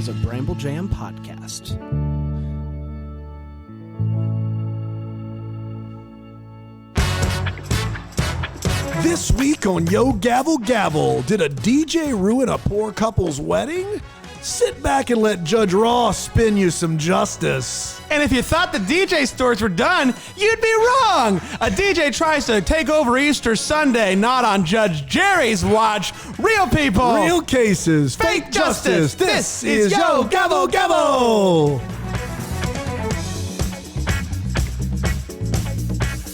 is a Bramble Jam podcast. This week on Yo Gavel Gavel, did a DJ ruin a poor couple's wedding? Sit back and let Judge Ross spin you some justice. And if you thought the DJ stories were done, you'd be wrong. A DJ tries to take over Easter Sunday, not on Judge Jerry's watch. Real people. Real cases. Fake justice. This is Yo Gavel Gavel.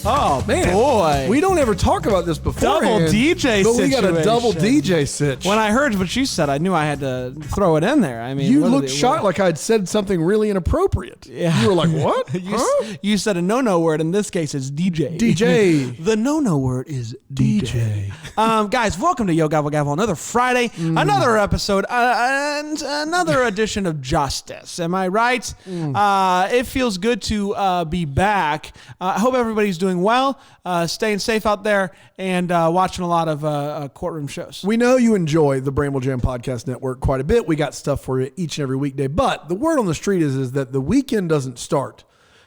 Oh, man. Boy. We don't ever talk about this before. Double DJ But we got a situation. double DJ sitch. When I heard what you said, I knew I had to throw it in there. I mean, You looked shocked like I'd said something really inappropriate. Yeah. You were like, what? Huh? You said a no-no word. In this case, it's DJ. DJ. The no-no word is DJ. Guys, welcome to Yo Gavel Gavel. Another Friday, another episode, and another edition of Justice. Am I right? It feels good to be back. I hope everybody's doing well, staying safe out there, and watching a lot of courtroom shows. We know you enjoy the Bramble Jam Podcast Network quite a bit. We got stuff for you each and every weekday. But the word on the street is that the weekend doesn't start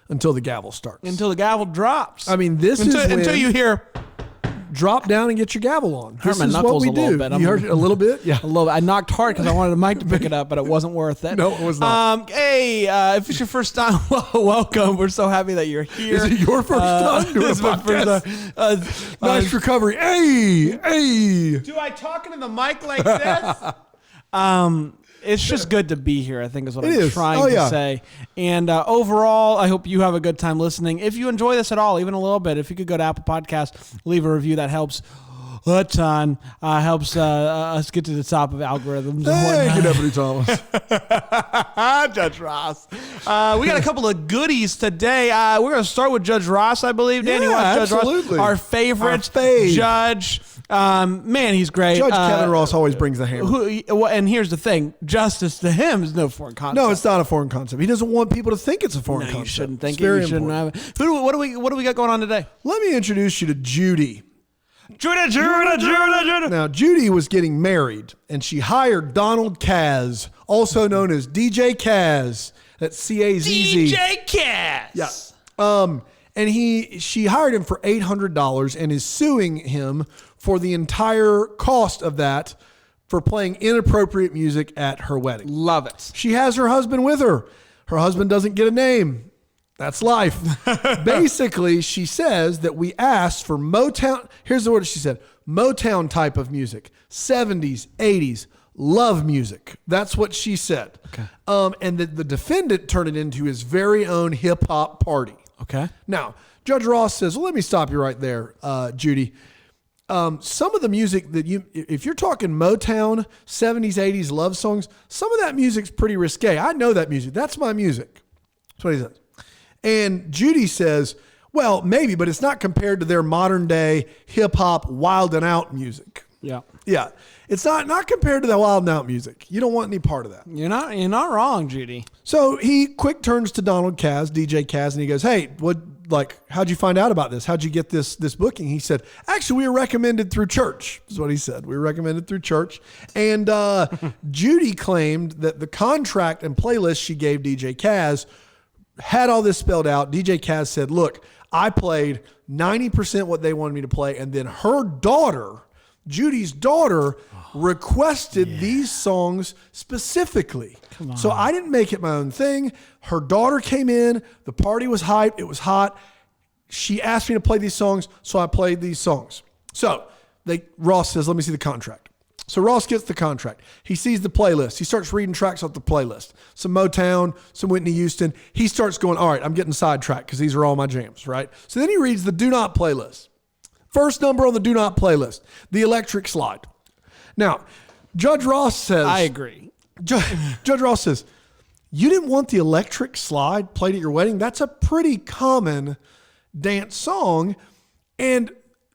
until the gavel starts. Until the gavel drops. I mean, this is when until you hear... drop down and get your gavel on. Hurt This my is what knuckles we a little do. bit. You heard it a little bit? Yeah. A little bit. I knocked hard because I wanted the mic to pick it up, but it wasn't worth it. No, it was not. Hey, if it's your first time, welcome. We're so happy that you're here. Is it your first time doing a This is my podcast? first Nice recovery. Hey. Do I talk into the mic like this? It's just good to be here, I think is what I'm trying to say. And overall, I hope you have a good time listening. If you enjoy this at all, even a little bit, if you could go to Apple Podcasts, leave a review, that helps a ton. Helps us get to the top of algorithms. Hey, good Deputy Thomas. Judge Ross. We got a couple of goodies today. We're going to start with Judge Ross, I believe. Dan, you want Judge absolutely. Ross? Our favorite judge. Man, he's great. Judge Kevin Ross always brings the hammer. And here's the thing. Justice to him is no foreign concept. No, it's not a foreign concept. He doesn't want people to think it's a foreign concept. You shouldn't think it's very you shouldn't important. have it. What do we got going on today? Let me introduce you to Judy. Judy. Now, Judy was getting married, and she hired Donald Kaz, also known as DJ Kaz. That's C-A-Z-Z. DJ Kaz. Yeah. And she hired him for $800 and is suing him for the entire cost of that for playing inappropriate music at her wedding. Love it. She has her husband with her. Her husband doesn't get a name. That's life. Basically, she says that we asked for Motown. Here's the word she said. Motown type of music. 70s, 80s, love music. That's what she said. Okay. And that the defendant turned it into his very own hip hop party. Okay. Now, Judge Ross says, well, let me stop you right there, Judy. Some of the music that if you're talking Motown, 70s, 80s, love songs, some of that music's pretty risque. I know that music. That's my music. That's what he says. And Judy says, well, maybe, but it's not compared to their modern day hip hop wild and out music. Yeah. Yeah. It's not compared to the wild and out music. You don't want any part of that. You're not wrong, Judy. So he quick turns to Donald Kaz, DJ Kaz, and he goes, hey, how'd you find out about this? How'd you get this booking? He said, actually, we were recommended through church, is what he said. We were recommended through church. And Judy claimed that the contract and playlist she gave DJ Kaz had all this spelled out. DJ Kaz said, look, I played 90% what they wanted me to play. And then her daughter, Judy's daughter, requested these songs specifically. So I didn't make it my own thing. Her daughter came in. The party was hyped. It was hot. She asked me to play these songs, so I played these songs. So Ross says, let me see the contract. So Ross gets the contract. He sees the playlist. He starts reading tracks off the playlist. Some Motown, some Whitney Houston. He starts going, all right, I'm getting sidetracked because these are all my jams, right? So then he reads the Do Not playlist. First number on the Do Not playlist, The Electric Slide. Now, Judge Ross says... I agree. Judge Ross says, you didn't want The Electric Slide played at your wedding? That's a pretty common dance song. And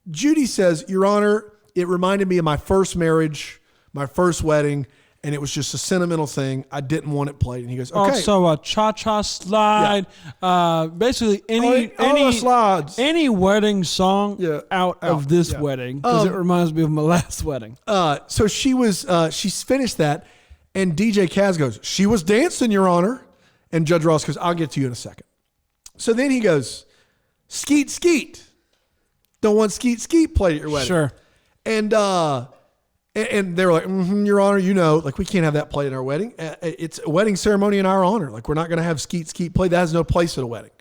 Judy says, Your Honor, it reminded me of my first marriage, my first wedding, and it was just a sentimental thing. I didn't want it played. And he goes, okay. Also a cha-cha slide. Yeah. Basically any wedding song out of this wedding, because it reminds me of my last wedding. So she's finished that, And DJ Kaz goes, she was dancing, Your Honor. And Judge Ross goes, I'll get to you in a second. So then he goes, skeet, skeet. Don't want skeet, skeet played at your wedding. Sure. And they were like, Your Honor, like we can't have that played at our wedding. It's a wedding ceremony in our honor. Like we're not going to have skeet, skeet played. That has no place at a wedding.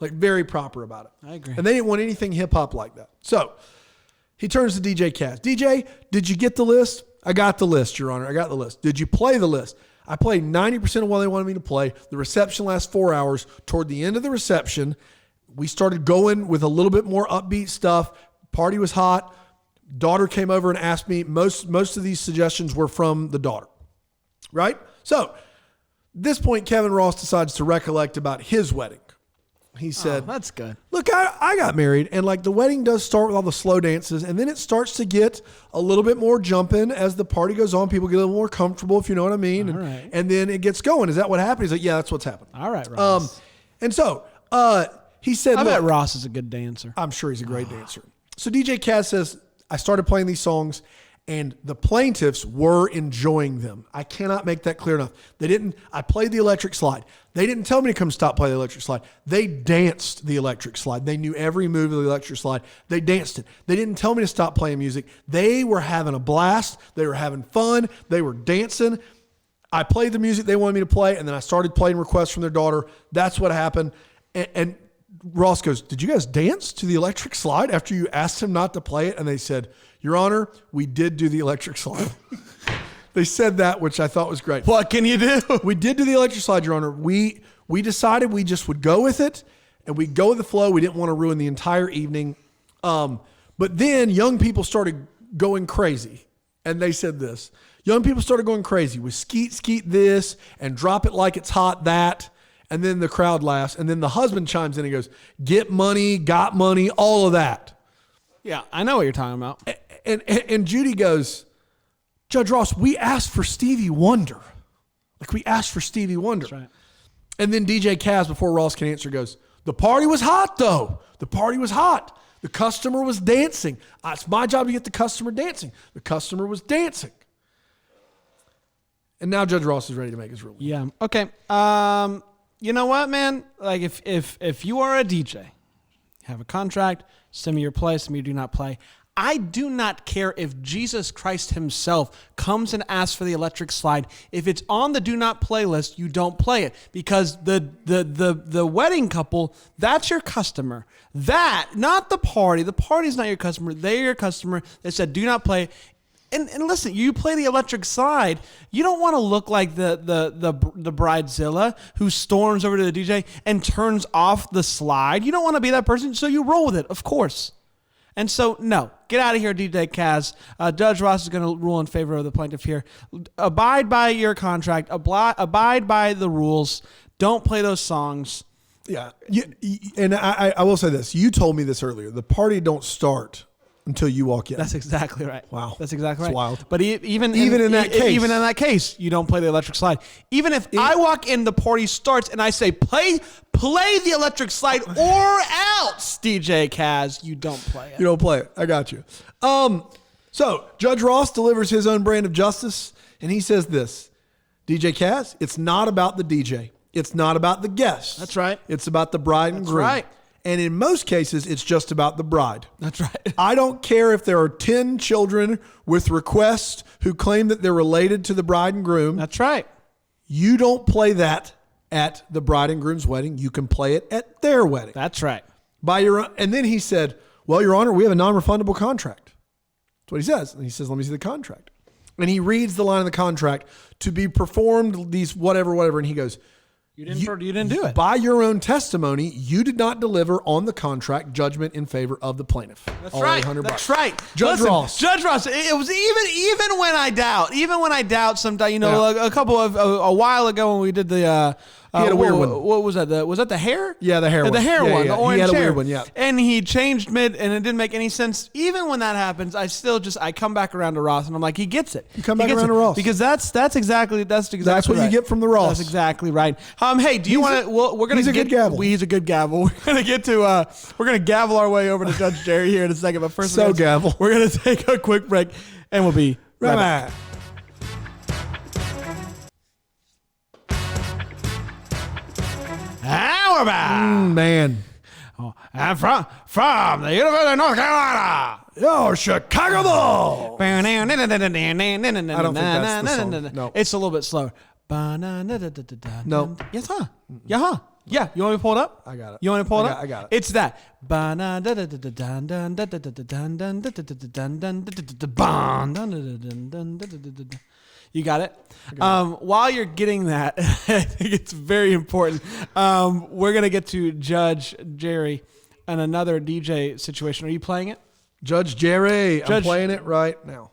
Like very proper about it. I agree. And they didn't want anything hip hop like that. So he turns to DJ Kaz. DJ, did you get the list? I got the list, Your Honor. I got the list. Did you play the list? I played 90% of what they wanted me to play. The reception lasts 4 hours. Toward the end of the reception, we started going with a little bit more upbeat stuff. Party was hot. Daughter came over and asked me. Most of these suggestions were from the daughter, right? So at this point, Kevin Ross decides to recollect about his wedding. He said, that's good. Look, I got married, and like the wedding does start with all the slow dances, and then it starts to get a little bit more jumping as the party goes on. People get a little more comfortable, if you know what I mean. And then it gets going. Is that what happened? He's like, yeah, that's what's happened. All right, Ross. And so he said, I bet Ross is a good dancer. I'm sure he's a great dancer. So DJ Kaz says, I started playing these songs, and the plaintiffs were enjoying them. I cannot make that clear enough. I played the electric slide. They didn't tell me to come stop playing the electric slide. They danced the electric slide. They knew every move of the electric slide. They danced it. They didn't tell me to stop playing music. They were having a blast. They were having fun. They were dancing. I played the music they wanted me to play, and then I started playing requests from their daughter. That's what happened. And Ross goes, did you guys dance to the electric slide after you asked him not to play it? And they said, Your Honor, we did do the electric slide. They said that, which I thought was great. What can you do? We did do the electric slide, Your Honor. We decided we just would go with it, and we'd go with the flow. We didn't want to ruin the entire evening. But then young people started going crazy. And they said this. Young people started going crazy with skeet, skeet this, and drop it like it's hot that. And then the crowd laughs. And then the husband chimes in and goes, get money, got money, all of that. Yeah, I know what you're talking about. And Judy goes, Judge Ross, we asked for Stevie Wonder. Like we asked for Stevie Wonder. That's right. And then DJ Kaz, before Ross can answer, goes, the party was hot though. The party was hot. The customer was dancing. It's my job to get the customer dancing. The customer was dancing. And now Judge Ross is ready to make his ruling. Yeah. Okay. You know what, man? Like if you are a DJ, have a contract, send me your play, send me your do not play. I do not care if Jesus Christ himself comes and asks for the electric slide. If it's on the do not play list, you don't play it because the wedding couple, that's your customer. That, not the party. The party's not your customer. They're your customer. They said do not play. And listen, you play the electric slide. You don't want to look like the bridezilla who storms over to the DJ and turns off the slide. You don't want to be that person, so you roll with it, of course. And so, no, get out of here, DJ Kaz. Judge Ross is going to rule in favor of the plaintiff here. Abide by your contract. Abide by the rules. Don't play those songs. Yeah. And I will say this. You told me this earlier. The party don't start until you walk in. That's exactly right. Wow. That's exactly right. It's wild. But even in that case, you don't play the electric slide. Even if I walk in, the party starts, and I say, play the electric slide or else, DJ Kaz, you don't play it. You don't play it. I got you. So Judge Ross delivers his own brand of justice, and he says this, DJ Kaz, it's not about the DJ. It's not about the guests. That's right. It's about the bride and groom. That's right. And in most cases, it's just about the bride. That's right. I don't care if there are 10 children with requests who claim that they're related to the bride and groom. That's right. You don't play that at the bride and groom's wedding. You can play it at their wedding. That's right. And then he said, well, Your Honor, we have a non-refundable contract. That's what he says. And he says, let me see the contract. And he reads the line of the contract, to be performed these whatever. And he goes, You didn't do it. By your own testimony, you did not deliver on the contract judgment in favor of the plaintiff. That's right. That's right. Judge Ross. It was even when I doubt sometimes, a while ago when we did the he had a weird one. What was that? Was that the hair? Yeah, the hair one. The hair one. Yeah. The orange hair. He had a hair. weird one, yeah. And he changed and it didn't make any sense. Even when that happens, I come back around to Ross and I'm like, he gets it. You come back around to Ross. Because that's exactly what right. you get from the Ross. That's exactly right. Hey, do you want to, we're going to He's a good gavel. He's a good gavel. We're going to get to, we're going to gavel our way over to Judge Jerry here in a second. But first, gavel. We're going to take a quick break and we'll be right back. quarterback. Man. Oh, and from the University of North Carolina. Yo, Chicago Bull. I don't think that's the song. No. It's a little bit slower. No. Yes, huh? Yeah, huh? Yeah. You want me to pull it up? I got it. You want me to pull it up? I got it. It's that. You got it? While you're getting that, I think it's very important. We're going to get to Judge Jerry and another DJ situation. Are you playing it? Judge Jerry. I'm playing it right now.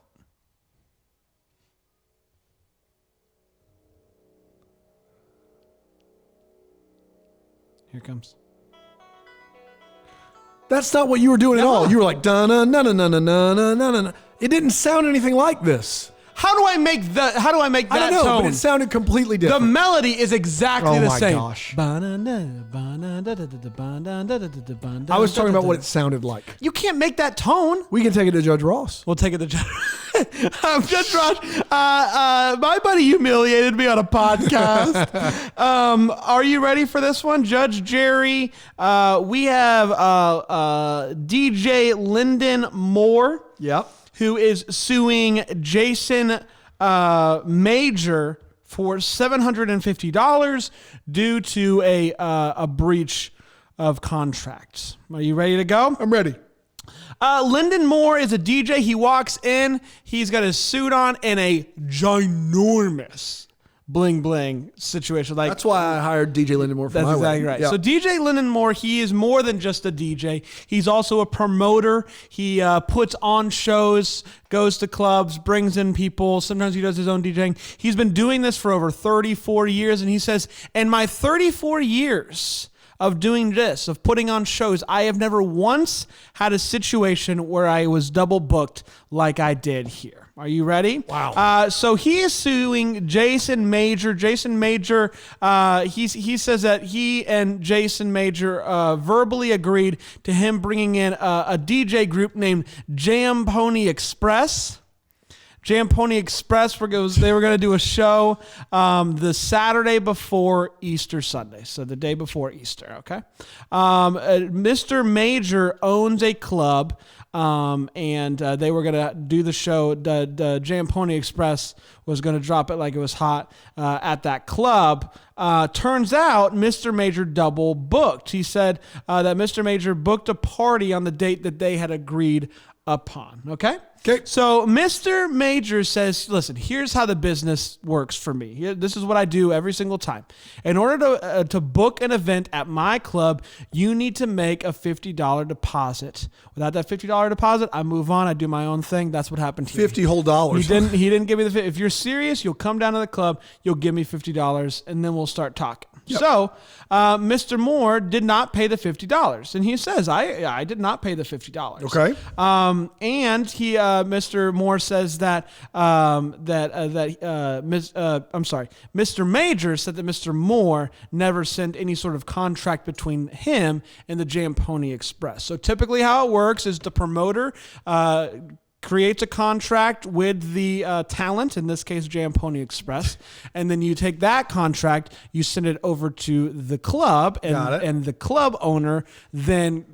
Here it comes. That's not what you were doing at all. You were like, da-na-na-na-na-na-na-na-na. It didn't sound anything like this. How do I make that I don't know, tone? but it sounded completely The different. melody is exactly the same. Oh my gosh. I was talking about what it sounded like. You can't make that tone. We can take it to Judge Ross. We'll take it to Judge. Judge Ross. My buddy humiliated me on a podcast. Are you ready for this one, Judge Jerry? We have DJ Lyndon Moore. Yep. Who is suing Jason Major for $750 due to a breach of contracts. Are you ready to go? I'm ready. Lyndon Moore is a DJ. He walks in. He's got his suit on and a ginormous bling bling situation. Like, that's why I hired DJ Lyndon Moore for that's my exactly wedding. right. Yep. So DJ Lyndon Moore, he is more than just a DJ. He's also a promoter. He puts on shows, goes to clubs, brings in people. Sometimes he does his own DJing. He's been doing this for over 34 years. And he says, in my 34 years of doing this, of putting on shows, I have never once had a situation where I was double booked like I did here. Are you ready? Wow. So he is suing Jason Major. Jason Major, he says that he and Jason Major verbally agreed to him bringing in a DJ group named Jam Pony Express. Jam Pony Express, they were going to do a show the Saturday before Easter Sunday, so the day before Easter, okay? Mr. Major owns a club, and they were going to do the show. The Jam Pony Express was going to drop it like it was hot at that club. Turns out Mr. Major double booked. He said that Mr. Major booked a party on the date that they had agreed upon, okay? Okay. So Mr. Major says, listen, here's how the business works for me. This is what I do every single time. In order to book an event at my club, you need to make a $50 deposit. Without that $50 deposit, I move on. I do my own thing. That's what happened here. $50 whole dollars. He didn't give me the. If you're serious, you'll come down to the club. You'll give me $50, and then we'll start talking. Yep. So Mr. Moore did not pay the $50, and he says, I did not pay the $50. Okay. And he. Mr. Moore says that Mr. Major said that Mr. Moore never sent any sort of contract between him and the Jam Pony Express. So typically how it works is the promoter creates a contract with the talent, in this case Jam Pony Express, and then you take that contract, you send it over to the club, and the club owner then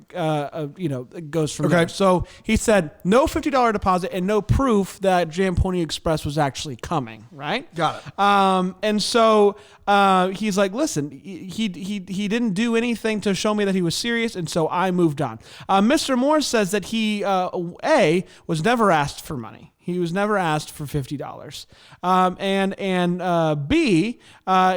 goes from there. So he said no $50 deposit and no proof that Jam Pony Express was actually coming, right? Got it. And so he's like, listen, he didn't do anything to show me that he was serious, and so I moved on. Mr. Moore says that he was never asked for money. He was never asked for $50. And B,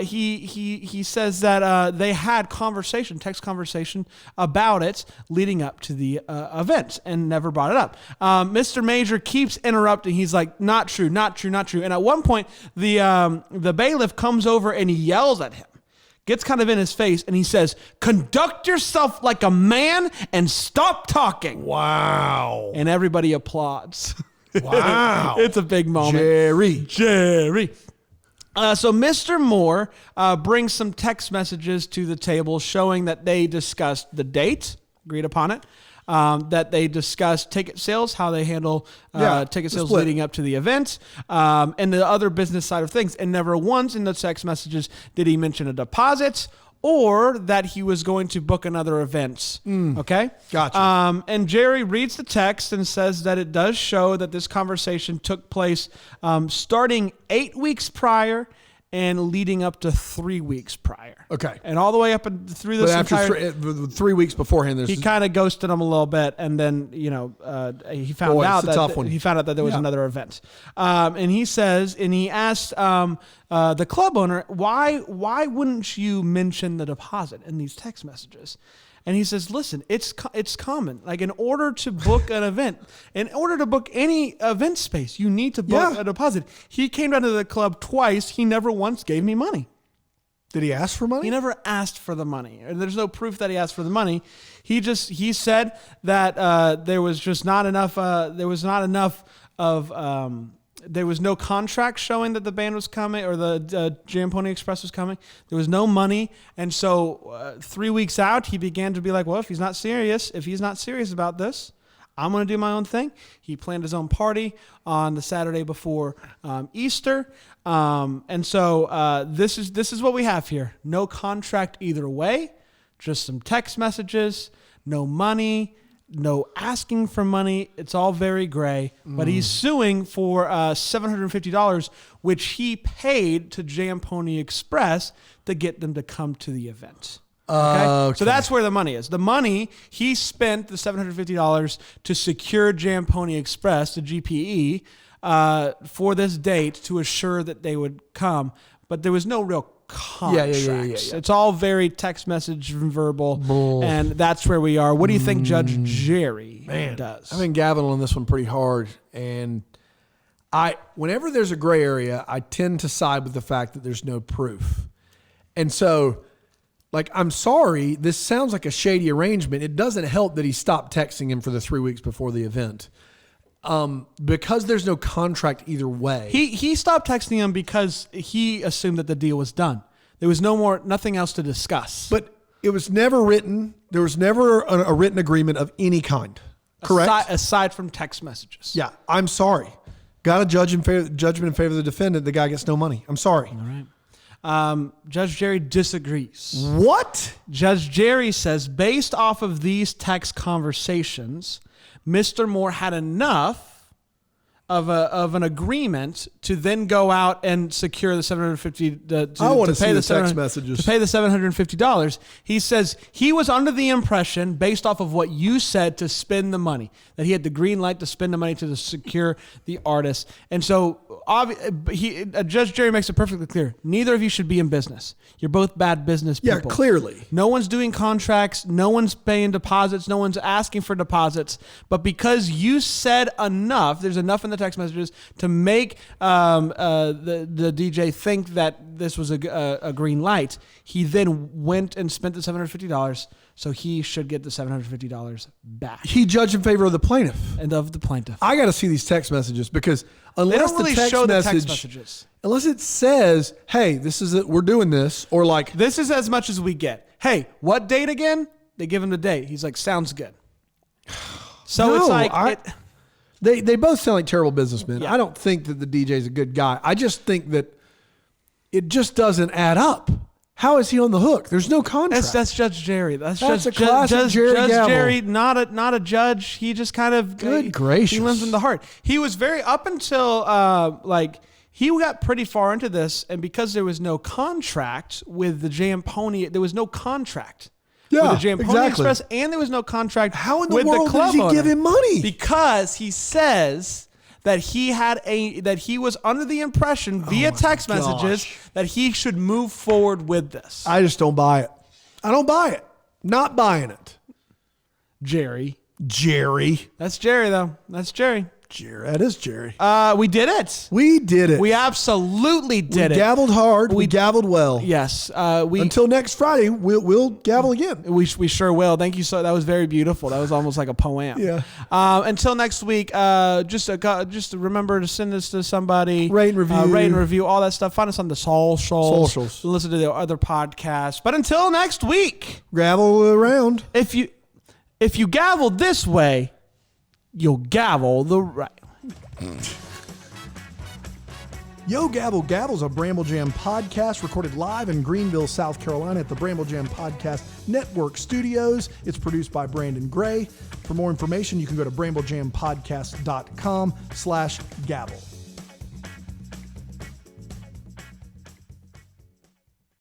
he says that they had text conversation about it leading up to the event and never brought it up. Mr. Major keeps interrupting. He's like, not true, not true, not true. And at one point, the bailiff comes over and he yells at him. Gets kind of in his face, and he says, conduct yourself like a man and stop talking. Wow. And everybody applauds. Wow. It's a big moment. Jerry. So Mr. Moore brings some text messages to the table showing that they discussed the date, agreed upon it, that they discussed ticket sales, how they handle ticket sales leading up to the event, and the other business side of things. And never once in the text messages did he mention a deposit or that he was going to book another event. Okay? Gotcha. And Jerry reads the text and says that it does show that this conversation took place starting 8 weeks prior and leading up to 3 weeks prior. Okay. And all the way up and through this But after entire... 3 weeks beforehand, he kind of ghosted him a little bit, and then he found out that there was another event. And he says, and he asked the club owner, why wouldn't you mention the deposit in these text messages? And he says, listen, it's common. Like, in order to book an event, in order to book any event space, you need to book a deposit. He came down to the club twice. He never once gave me money. Did he ask for money? He never asked for the money. There's no proof that he asked for the money. He said that there was just not enough. There was no contract showing that the band was coming or the Jam Pony Express was coming. There was no money. And so 3 weeks out, he began to be like, well, if he's not serious about this, I'm going to do my own thing. He planned his own party on the Saturday before Easter. And so this is what we have here. No contract either way, just some text messages, no money, no asking for money. It's all very gray, but he's suing for $750, which he paid to Jam Pony Express to get them to come to the event. Okay? So that's where the money is. The money, he spent the $750 to secure Jam Pony Express, the GPE, for this date to assure that they would come, but there was no real contracts. Yeah. It's all very text message and verbal, and that's where we are. What do you think Judge Jerry does? I've been gaveling on this one pretty hard, and whenever there's a gray area, I tend to side with the fact that there's no proof. And so, like, I'm sorry, this sounds like a shady arrangement. It doesn't help that he stopped texting him for the 3 weeks before the event. Because there's no contract either way. He stopped texting him because he assumed that the deal was done. There was nothing else to discuss. But it was never written. There was never a written agreement of any kind. Correct? Aside from text messages. Yeah. I'm sorry. Got a judgment in favor of the defendant. The guy gets no money. I'm sorry. All right. Judge Jerry disagrees. What? Judge Jerry says, based off of these text conversations, Mr. Moore had enough of an agreement to then go out and secure the $750. I want to see the text messages. To pay the $750. He says he was under the impression, based off of what you said, to spend the money, that he had the green light to spend the money to secure the artist. And so Judge Jerry makes it perfectly clear. Neither of you should be in business. You're both bad business people. Yeah, clearly. No one's doing contracts. No one's paying deposits. No one's asking for deposits. But because you said enough, there's enough in the text messages to make the DJ think that this was a green light. He then went and spent the $750, so he should get the $750 back. He judged in favor of the plaintiff. And of the plaintiff. I got to see these text messages because unless they don't really the text show message, the text messages. Unless it says, hey, this is it, we're doing this, or like... This is as much as we get. Hey, what date again? They give him the date. He's like, sounds good. So No, it's like... They both sound like terrible businessmen. Yeah. I don't think that the DJ's a good guy. I just think that it just doesn't add up. How is he on the hook? There's no contract. That's Judge Jerry. That's a Judge classic Jerry Judge Gavel. Jerry, not a judge. He just kind of Good gracious. He lives in the heart. He was very up until he got pretty far into this, and because there was no contract with the Jam Pony, there was no contract. With the Jam Pony Express, and there was no contract. How in the with world the club did he owner. give him money? Because he says that he was under the impression via text messages that he should move forward with this. I just don't buy it. I don't buy it. Not buying it. Jerry. That's Jerry, though. That's Jerry. That is Jerry. We did it. We did it. We absolutely did it. We gavelled hard. We gavelled well. Yes. Until next Friday, we'll gavel again. We sure will. Thank you. So that was very beautiful. That was almost like a poem. Yeah. Until next week, just remember to send this to somebody. Rate and review. All that stuff. Find us on the socials. Listen to the other podcasts. But until next week, gavel around. If you gavel this way, you'll gavel the right. Yo Gavel Gavel is a Bramble Jam podcast recorded live in Greenville, South Carolina at the Bramble Jam Podcast Network Studios. It's produced by Brandon Gray. For more information, you can go to bramblejampodcast.com/gavel.